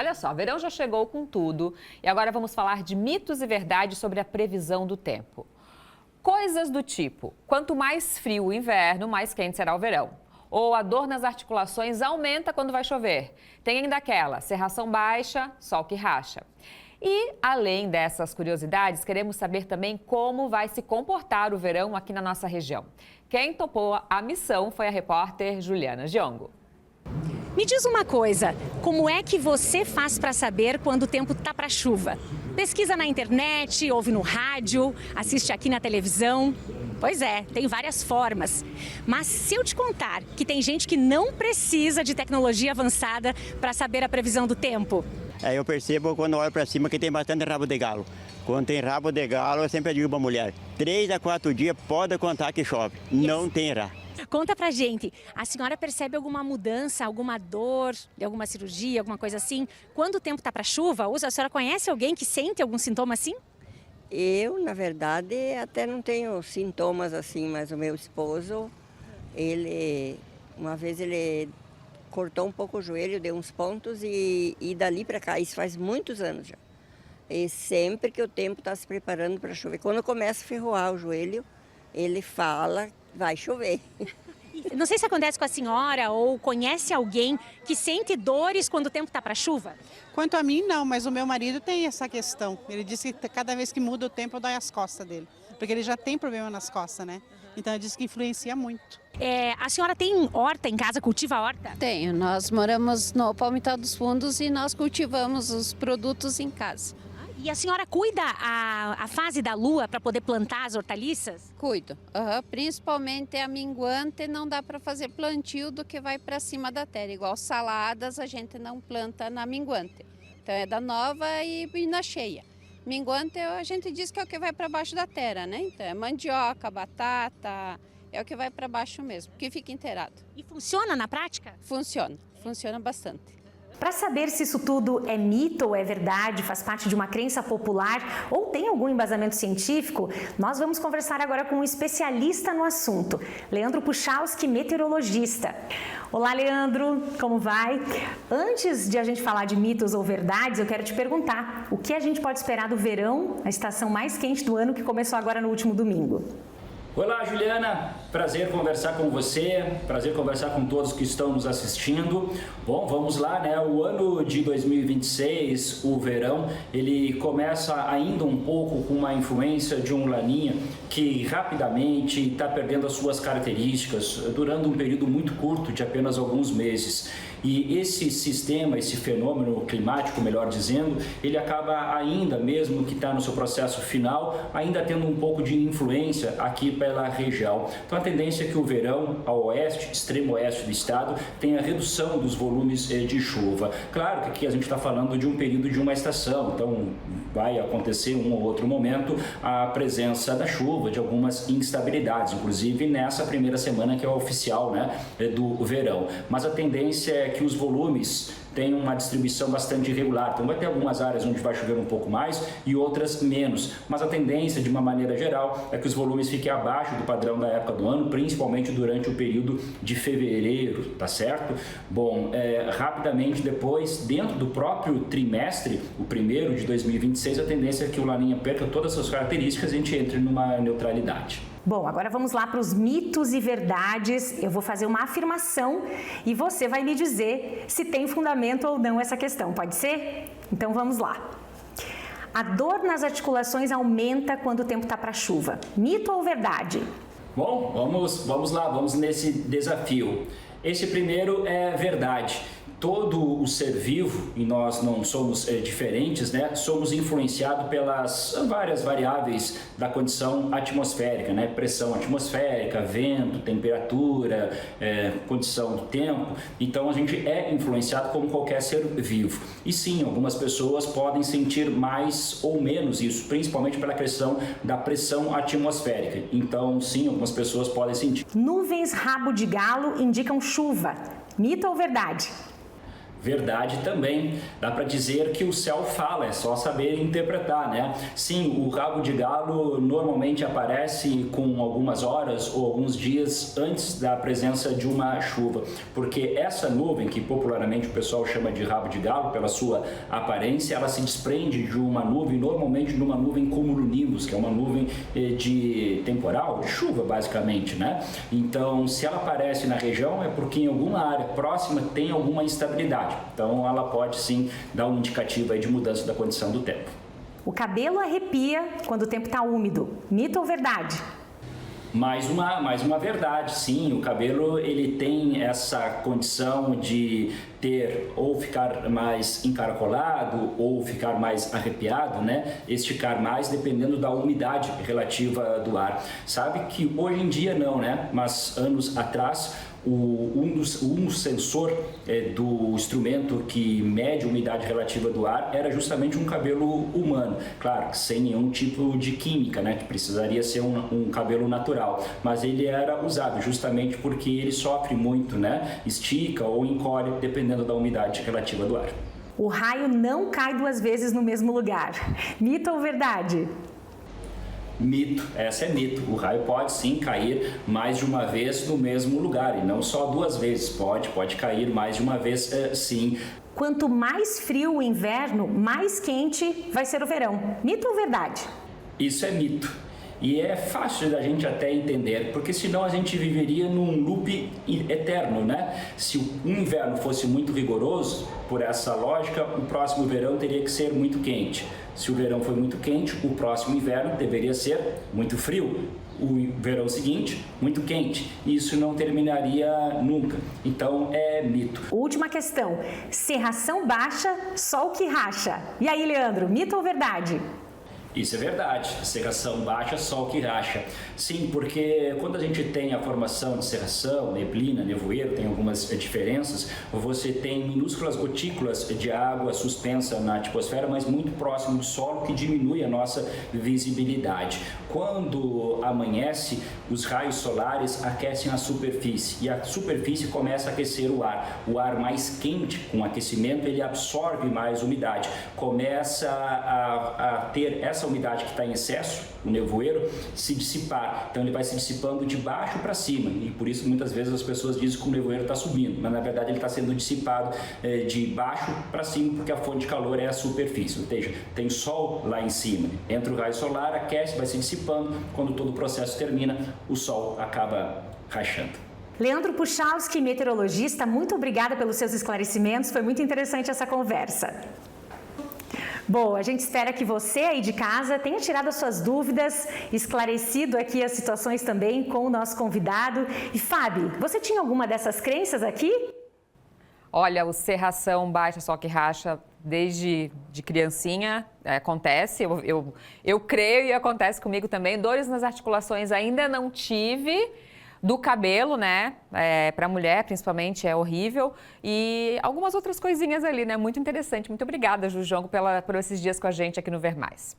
Olha só, verão já chegou com tudo e agora vamos falar de mitos e verdades sobre a previsão do tempo. Coisas do tipo, quanto mais frio o inverno, mais quente será o verão. Ou a dor nas articulações aumenta quando vai chover. Tem ainda aquela, cerração baixa, sol que racha. E, além dessas curiosidades, queremos saber também como vai se comportar o verão aqui na nossa região. Quem topou a missão foi a repórter Juliana Giongo. Me diz uma coisa, como é que você faz para saber quando o tempo tá para chuva? Pesquisa na internet, ouve no rádio, assiste aqui na televisão? Pois é, tem várias formas. Mas se eu te contar que tem gente que não precisa de tecnologia avançada para saber a previsão do tempo? Eu percebo quando olho para cima que tem bastante rabo de galo. Quando tem rabo de galo, eu sempre digo para a mulher, 3 a 4 dias pode contar que chove, não tem errar. Conta pra gente, a senhora percebe alguma mudança, alguma dor, de alguma cirurgia, alguma coisa assim? Quando o tempo tá para chuva, a senhora conhece alguém que sente algum sintoma assim? Eu, na verdade, até não tenho sintomas assim, mas o meu esposo, uma vez ele cortou um pouco o joelho, deu uns pontos e dali para cá, isso faz muitos anos já. E sempre que o tempo está se preparando para chover, quando começa a ferroar o joelho, ele fala, vai chover. Não sei se acontece com a senhora ou conhece alguém que sente dores quando o tempo está para chuva? Quanto a mim, não, mas o meu marido tem essa questão. Ele disse que cada vez que muda o tempo, dói as costas dele. Porque ele já tem problema nas costas, né? Então, ele disse que influencia muito. A senhora tem horta em casa, cultiva horta? Tenho, nós moramos no Palmital dos Fundos e nós cultivamos os produtos em casa. E a senhora cuida a fase da lua para poder plantar as hortaliças? Cuido, principalmente a minguante, não dá para fazer plantio do que vai para cima da terra. Igual saladas a gente não planta na minguante, então é da nova e na cheia. Minguante a gente diz que é o que vai para baixo da terra, né? Então é mandioca, batata, é o que vai para baixo mesmo, que fica inteirado. E funciona na prática? Funciona bastante. Para saber se isso tudo é mito ou é verdade, faz parte de uma crença popular ou tem algum embasamento científico, nós vamos conversar agora com um especialista no assunto, Leandro Puchalski, meteorologista. Olá, Leandro, como vai? Antes de a gente falar de mitos ou verdades, eu quero te perguntar, o que a gente pode esperar do verão, a estação mais quente do ano que começou agora no último domingo? Olá, Juliana, prazer conversar com você, prazer conversar com todos que estão nos assistindo. Bom, vamos lá, né? O ano de 2026, o verão, ele começa ainda um pouco com uma influência de um laninha que rapidamente está perdendo as suas características, durando um período muito curto de apenas alguns meses. E esse sistema, esse fenômeno climático, melhor dizendo, ele acaba ainda, mesmo que está no seu processo final, ainda tendo um pouco de influência aqui pela região. Então a tendência é que o verão ao oeste, extremo oeste do estado, tenha redução dos volumes de chuva. Claro que aqui a gente está falando de um período de uma estação, então vai acontecer um ou outro momento a presença da chuva, de algumas instabilidades, inclusive nessa primeira semana que é oficial, né, do verão. Mas a tendência é que os volumes tem uma distribuição bastante irregular, então vai ter algumas áreas onde vai chover um pouco mais e outras menos, mas a tendência de uma maneira geral é que os volumes fiquem abaixo do padrão da época do ano, principalmente durante o período de fevereiro, tá certo? Bom, rapidamente depois, dentro do próprio trimestre, o primeiro de 2026, a tendência é que o laninha perca todas as suas características e a gente entre numa neutralidade. Bom, agora vamos lá para os mitos e verdades. Eu vou fazer uma afirmação e você vai me dizer se tem fundamento ou não essa questão, pode ser? Então vamos lá. A dor nas articulações aumenta quando o tempo está para chuva. Mito ou verdade? Bom, vamos lá, vamos nesse desafio. Esse primeiro é verdade. Todo o ser vivo, e nós não somos diferentes, né? Somos influenciados pelas várias variáveis da condição atmosférica, né? Pressão atmosférica, vento, temperatura, condição do tempo. Então a gente é influenciado como qualquer ser vivo. E sim, algumas pessoas podem sentir mais ou menos isso, principalmente pela questão da pressão atmosférica. Então sim, algumas pessoas podem sentir. Nuvens rabo de galo indicam chuva. Mito ou verdade? verdade também. Dá para dizer que o céu fala, é só saber interpretar, né? Sim, o rabo de galo normalmente aparece com algumas horas ou alguns dias antes da presença de uma chuva, porque essa nuvem, que popularmente o pessoal chama de rabo de galo pela sua aparência, ela se desprende de uma nuvem, normalmente de uma nuvem cumulonimbus, que é uma nuvem de temporal, de chuva basicamente, né? Então, se ela aparece na região é porque em alguma área próxima tem alguma instabilidade. Então, ela pode sim dar um indicativo aí de mudança da condição do tempo. O cabelo arrepia quando o tempo está úmido. Mito ou verdade? Mais uma verdade, sim. O cabelo ele tem essa condição de ter ou ficar mais encaracolado ou ficar mais arrepiado, né? Esticar mais dependendo da umidade relativa do ar. Sabe que hoje em dia não, né? Mas anos atrás um sensor do instrumento que mede a umidade relativa do ar era justamente um cabelo humano, claro, sem nenhum tipo de química, né, que precisaria ser um cabelo natural, mas ele era usado justamente porque ele sofre muito, né, estica ou encolhe dependendo da umidade relativa do ar. O raio não cai 2 vezes no mesmo lugar. Mito ou verdade? Mito, essa é mito. O raio pode sim cair mais de uma vez no mesmo lugar e não só 2 vezes, pode cair mais de uma vez sim. Quanto mais frio o inverno, mais quente vai ser o verão. Mito ou verdade? Isso é mito. E é fácil da gente até entender, porque senão a gente viveria num loop eterno, né? Se o inverno fosse muito rigoroso, por essa lógica, o próximo verão teria que ser muito quente. Se o verão for muito quente, o próximo inverno deveria ser muito frio. O verão seguinte, muito quente. Isso não terminaria nunca. Então, é mito. Última questão. Cerração baixa, sol que racha. E aí, Leandro, mito ou verdade? Isso é verdade, cerração baixa, sol que racha. Sim, porque quando a gente tem a formação de cerração, neblina, nevoeiro, tem algumas diferenças, você tem minúsculas gotículas de água suspensa na atmosfera, mas muito próximo do solo, que diminui a nossa visibilidade. Quando amanhece, os raios solares aquecem a superfície e a superfície começa a aquecer o ar. O ar mais quente, com aquecimento, ele absorve mais umidade, começa a ter essa umidade que está em excesso, o nevoeiro, se dissipar. Então ele vai se dissipando de baixo para cima e por isso muitas vezes as pessoas dizem que o nevoeiro está subindo, mas na verdade ele está sendo dissipado de baixo para cima porque a fonte de calor é a superfície, ou seja, tem sol lá em cima. Entra o raio solar, aquece, vai se dissipando, quando todo o processo termina, o sol acaba rachando. Leandro Puchalski, meteorologista, muito obrigada pelos seus esclarecimentos, foi muito interessante essa conversa. Bom, a gente espera que você aí de casa tenha tirado as suas dúvidas, esclarecido aqui as situações também com o nosso convidado. E Fábio, você tinha alguma dessas crenças aqui? Olha, o cerração baixa, sol que racha, desde de criancinha acontece, eu creio e acontece comigo também. Dores nas articulações ainda não tive. Do cabelo, né, para mulher principalmente é horrível e algumas outras coisinhas ali, né, muito interessante. Muito obrigada, Ju Jongo, por esses dias com a gente aqui no Ver Mais.